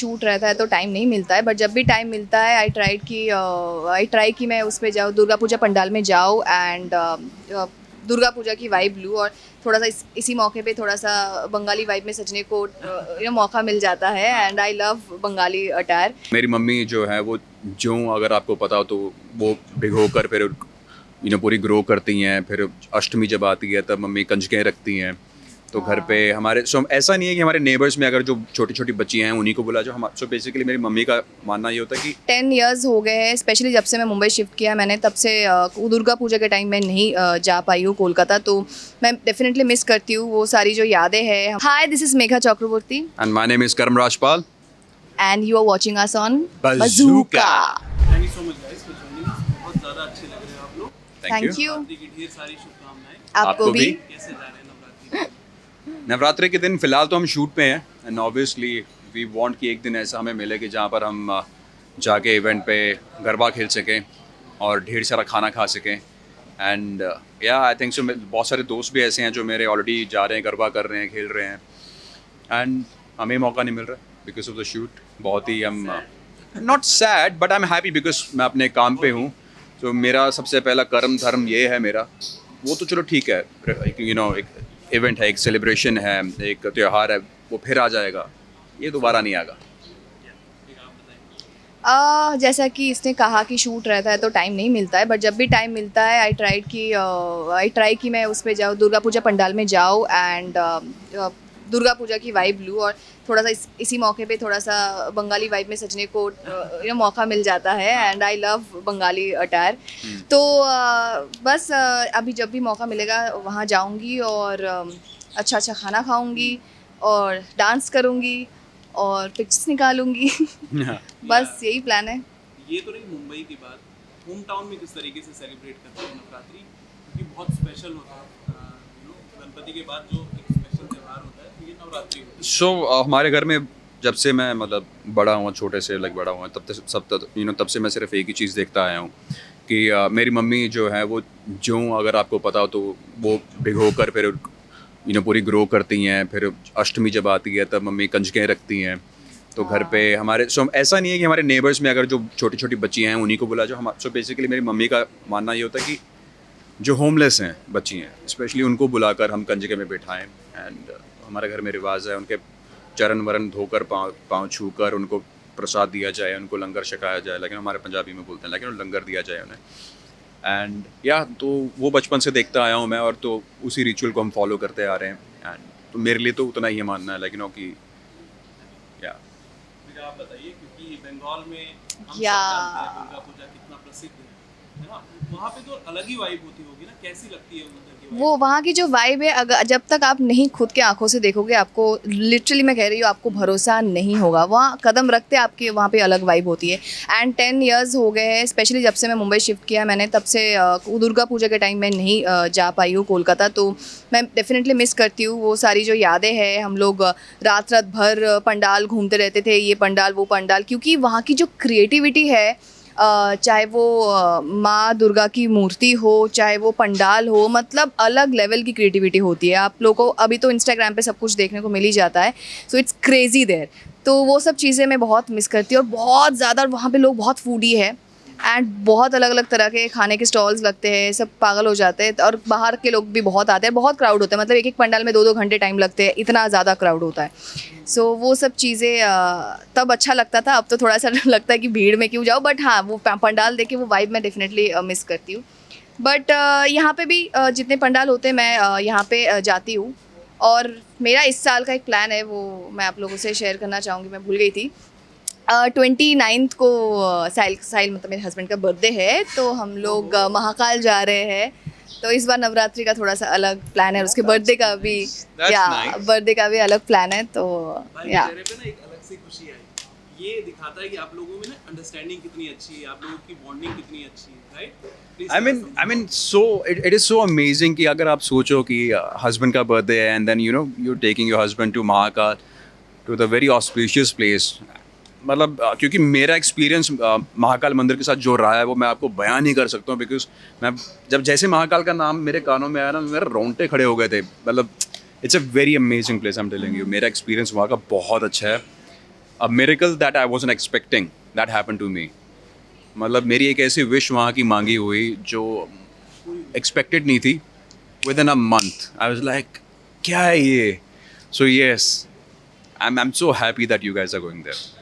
Shoot रहता है तो टाइम नहीं मिलता है, बट जब भी टाइम मिलता है आई ट्राई कि मैं उस पे जाऊँ, दुर्गा पूजा पंडाल में जाऊँ एंड दुर्गा पूजा की वाइब लूँ और थोड़ा सा इसी मौके पे थोड़ा सा बंगाली वाइब में सजने को मौका मिल जाता है and I love Bengali attire. मेरी मम्मी जो है वो जौ, अगर आपको पता हो तो वो भिगो कर फिर पूरी ग्रो करती हैं। फिर अष्टमी जब आती है तब मम्मी कंजकें रखती हैं। तो घर पे हमारे ऐसा नहीं है कि हमारे नेबर्स में अगर जो छोटी छोटी बच्चियाँ हैं उन्हीं को बुला जो हम। बेसिकली मेरी मम्मी का मानना ये होता है कि 10 इयर्स हो गए हैं, स्पेशली जब से मैं मुंबई शिफ्ट किया मैंने, तब से दुर्गा पूजा के टाइम मैं नहीं जा पाई हूँ कोलकाता, तो मैं डेफिनेटली मिस करती हूँ वो सारी जो यादें हैं। Hi, this is Megha Chakraborty and my name is Karam Rajpal and you are watching us on Bazooka. Thank you so much guys for joining us. बहुत ज़्यादा अच्छे लग रहे हैं आप लोग। Thank you. नवरात्रि की ढेर सारी शुभकामनाएं। आपको भी। कैसे जा रहे हैं नवरात्रि? नवरात्रि के दिन फ़िलहाल तो हम शूट पे हैं एंड ऑब्वियसली वी वांट कि एक दिन ऐसा हमें मिले कि जहाँ पर हम जाके इवेंट पे गरबा खेल सकें और ढेर सारा खाना खा सकें। एंड या आई थिंक सो बहुत सारे दोस्त भी ऐसे हैं जो मेरे ऑलरेडी जा रहे हैं, गरबा कर रहे हैं, खेल रहे हैं एंड हमें मौका नहीं मिल रहा बिकॉज ऑफ द शूट। बहुत ही हम not sad but I am happy because मैं अपने काम पे हूँ। तो मेरा सबसे पहला कर्म धर्म ये है मेरा, वो तो चलो ठीक है, एक इवेंट है, एक सेलिब्रेशन है, एक त्यौहार है, वो फिर आ जाएगा, ये दोबारा नहीं आएगा। जैसा कि इसने कहा कि शूट रहता है तो टाइम नहीं मिलता है, बट जब भी टाइम मिलता है आई ट्राई कि मैं उस पे जाऊँ, दुर्गा पूजा पंडाल में जाऊँ एंड दुर्गा पूजा की वाइब लूँ और थोड़ा सा इसी मौके पे थोड़ा सा बंगाली वाइब में सजने को मौका मिल जाता है and I love Bengali attire. तो बस अभी जब भी मौका मिलेगा वहाँ जाऊँगी और अच्छा अच्छा खाना खाऊँगी और डांस करूँगी और पिक्चर्स निकालूंगी। बस यही प्लान है। ये तो रही मुंबई की बात। होम टाउन में किस तरीके से सेलिब्रेट करते हैं नवरात्रि? क्योंकि बहुत स्पेशल होता है। गणपति के बाद जो एक स्पेशल त्यौहार होता है ये नवरात्रि होता है। हमारे घर में जब से मैं मतलब बड़ा हुआ, छोटे से बड़ा हुआ, तब से मैं सिर्फ एक ही चीज़ देखता आया हूँ कि मेरी मम्मी जो है वो जौ, अगर आपको पता हो तो वो भिगो कर फिर पूरी ग्रो करती हैं। फिर अष्टमी जब आती है तब मम्मी कंजकें रखती हैं। तो घर पे हमारे ऐसा नहीं है कि हमारे नेबर्स में अगर जो छोटी छोटी बच्चियाँ हैं उन्हीं को बुला जो हम। बेसिकली मेरी मम्मी का मानना ये होता है कि जो होमलेस हैं बच्ची हैं स्पेशली उनको बुलाकर हम कंजके में बैठाएं। एंड हमारे घर में रिवाज है उनके चरण वरण धोकर पाँव छूकर उनको प्रसाद दिया जाए, उनको लंगर छकाया जाए, लेकिन हमारे पंजाबी में बोलते हैं, लेकिन लंगर दिया जाए उन्हें। एंड तो वो बचपन से देखता आया हूँ मैं, और तो उसी रिचुअल को हम फॉलो करते आ रहे हैं। एंड तो मेरे लिए तो उतना ही मानना है, लेकिन कि या फिर आप बताइए, क्योंकि बंगाल में हम या सब जानते हैं दुर्गा पूजा कितना प्रसिद्ध है ना? वहाँ पे तो अलग ही वाइब होती होगी ना? कैसी लगती है उधर की वो वहाँ की जो वाइब है, अगर जब तक आप नहीं खुद के आंखों से देखोगे, आपको लिटरली मैं कह रही हूँ, आपको भरोसा नहीं होगा। वहाँ कदम रखते आपकी वहाँ पे अलग वाइब होती है। एंड 10 इयर्स हो गए हैं, स्पेशली जब से मैं मुंबई शिफ्ट किया मैंने, तब से दुर्गा पूजा के टाइम मैं नहीं जा पाई हूँ कोलकाता, तो मैं डेफिनेटली मिस करती हूँ वो सारी जो यादें हैं। हम लोग रात रात भर पंडाल घूमते रहते थे, ये पंडाल वो पंडाल, क्योंकि वहाँ की जो क्रिएटिविटी है, चाहे वो माँ दुर्गा की मूर्ति हो, चाहे वो पंडाल हो, मतलब अलग लेवल की क्रिएटिविटी होती है। आप लोगों को अभी तो इंस्टाग्राम पे सब कुछ देखने को मिल ही जाता है, सो इट्स क्रेजी देयर। तो वो सब चीज़ें मैं बहुत मिस करती हूँ और बहुत ज़्यादा। और वहाँ पे लोग बहुत फूडी है एंड बहुत अलग अलग तरह के खाने के स्टॉल्स लगते हैं, सब पागल हो जाते हैं। और बाहर के लोग भी बहुत आते हैं, बहुत क्राउड होता है, मतलब एक एक पंडाल में 2-2 घंटे टाइम लगते हैं, इतना ज़्यादा क्राउड होता है। सो वो सब चीज़ें तब अच्छा लगता था, अब तो थोड़ा सा लगता है कि भीड़ में क्यों जाओ, बट हाँ, वो पंडाल देख के वो वाइब मैं डेफिनेटली मिस करती हूँ। बट यहाँ पे भी जितने पंडाल होते हैं मैं यहाँ पे जाती हूँ। और मेरा इस साल का एक प्लान है, वो मैं आप लोगों से शेयर करना चाहूँगी, मैं भूल गई थी। 29 को साहिल मतलब मेरे हस्बैंड का बर्थडे है, तो हम लोग महाकाल जा रहे हैं। तो इस बार नवरात्रि का थोड़ा सा अलग प्लान है, उसके बर्थडे का भी बर्थडे का भी अलग प्लान है। तो भाई या के चेहरे पे ना एक अलग सी खुशी आई। ये दिखाता है कि आप लोगों में ना अंडरस्टैंडिंग कितनी अच्छी है, आप लोगों की बॉन्डिंग कितनी अच्छी है, right? I mean, so it is so amazing कि अगर आप सोचो कि हस्बैंड का बर्थडे है and then you're taking your husband to Mahakal, to the very auspicious place। मतलब क्योंकि मेरा एक्सपीरियंस महाकाल मंदिर के साथ जो रहा है वो मैं आपको बयान नहीं कर सकता हूँ। बिकॉज मैं जब जैसे महाकाल का नाम मेरे कानों में आया ना, मेरे रोंगटे खड़े हो गए थे। मतलब it's a very amazing place, I am telling you. मेरा एक्सपीरियंस वहाँ का बहुत अच्छा है। A miracle that I wasn't expecting that happened to me. मतलब मेरी एक ऐसी विश वहाँ की मांगी हुई जो एक्सपेक्टेड नहीं थी. Within a month I was like क्या है ये. So yes, I am so happy that you guys are going there.